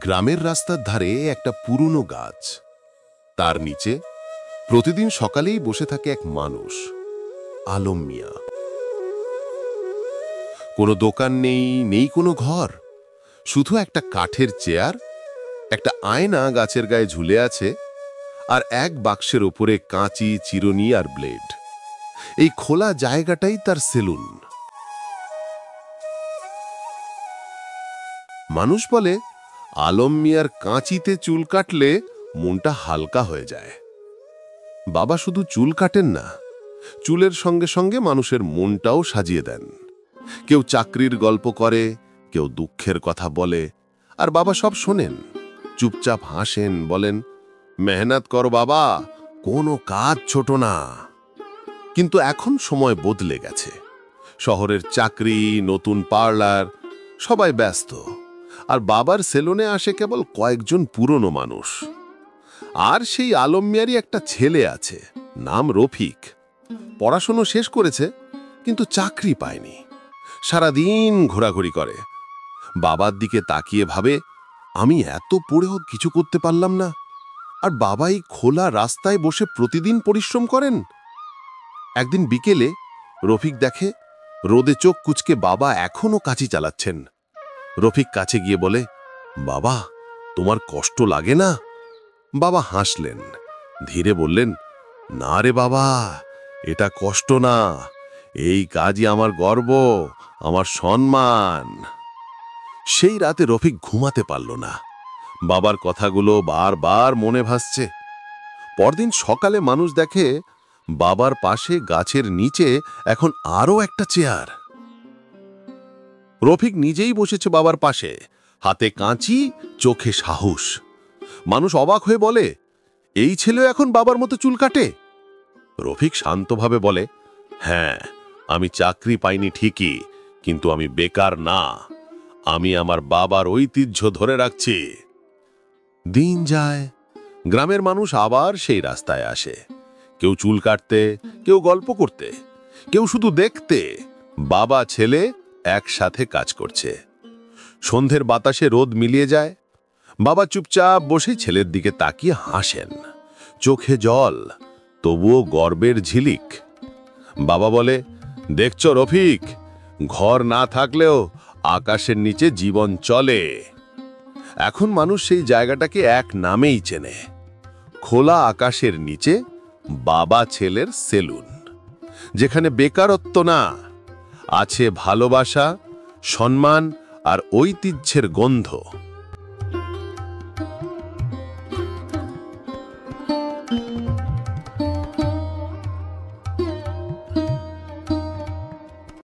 গ্রামের রাস্তার ধারে একটা পুরনো গাছ, তার নিচে প্রতিদিন সকালেই বসে থাকে এক মানুষ, আলম মিয়া। কোনো দোকান নেই, নেই কোনো ঘর, শুধু একটা কাঠের চেয়ার, একটা আয়না গাছের গায়ে ঝুলে আছে, আর এক বাক্সের ওপরে কাঁচি, চিরুনি আর ব্লেড। এই খোলা জায়গাটাই তার সেলুন। মানুষ বলে আলম মিয়ার কাঁচিতে চুল কাটলে মনটা হালকা হয়ে যায়। বাবা শুধু চুল কাটেন না, চুলের সঙ্গে সঙ্গে মানুষের মনটাও সাজিয়ে দেন। কেউ চাকরির গল্প করে, কেউ দুঃখের কথা বলে, আর বাবা সব শোনেন, চুপচাপ হাসেন, বলেন, মেহনত করো বাবা, কোনো কাজ ছোট না। কিন্তু এখন সময় বদলে গেছে। শহরের চাকরি, নতুন পার্লার, সবাই ব্যস্ত, আর বাবার সেলুনে আসে কেবল কয়েকজন পুরনো মানুষ। আর সেই আলম মিয়ারই একটা ছেলে আছে, নাম রফিক। পড়াশোনা শেষ করেছে, কিন্তু চাকরি পায়নি। সারাদিন ঘোরাঘুরি করে। বাবার দিকে তাকিয়ে ভাবে, আমি এত পড়েও কিছু করতে পারলাম না, আর বাবাই খোলা রাস্তায় বসে প্রতিদিন পরিশ্রম করেন। একদিন বিকেলে রফিক দেখে রোদে চোখ কুচকে বাবা এখনো কাঁচি চালাচ্ছেন। রফিক কাছে গিয়ে বলে, বাবা, তোমার কষ্ট লাগে না? বাবা হাসলেন, ধীরে বললেন, না রে বাবা, এটা কষ্ট না, এই কাজই আমার গর্ব, আমার সম্মান। সেই রাতে রফিক ঘুমাতে পারল না। বাবার কথাগুলো বারবার মনে ভাসছে। পরদিন সকালে মানুষ দেখে বাবার পাশে গাছের নিচে এখন আরও একটা চেয়ার। রফিক নিজেই বসেছে বাবার পাশে, হাতে কাঁচি, চোখে সাহস। মানুষ অবাক হয়ে বলে, এই ছেলে এখন বাবার মতো চুল কাটে? রফিক শান্তভাবে বলে, হ্যাঁ, আমি চাকরি পাইনি ঠিকই, কিন্তু আমি বেকার না। আমি আমার বাবার ঐতিহ্য ধরে রাখছি। দিন যায়, গ্রামের মানুষ আবার সেই রাস্তায় আসে। কেউ চুল কাটতে, কেউ গল্প করতে, কেউ শুধু দেখতে বাবা ছেলে একসাথে কাজ করছে। সন্ধ্যের বাতাসে রোদ মিলিয়ে যায়। বাবা চুপচাপ বসে ছেলের দিকে তাকিয়ে হাসেন, চোখে জল, তবুও গর্বের ঝিলিক। বাবা বলে, দেখছো রফিক, ঘর না থাকলেও আকাশের নিচে জীবন চলে। এখন মানুষ সেই জায়গাটাকে এক নামেই চেনে, খোলা আকাশের নিচে বাবা ছেলের সেলুন, যেখানে বেকারত্ব না, আছে ভালোবাসা, সম্মান আর ঐতিহ্যের গন্ধ।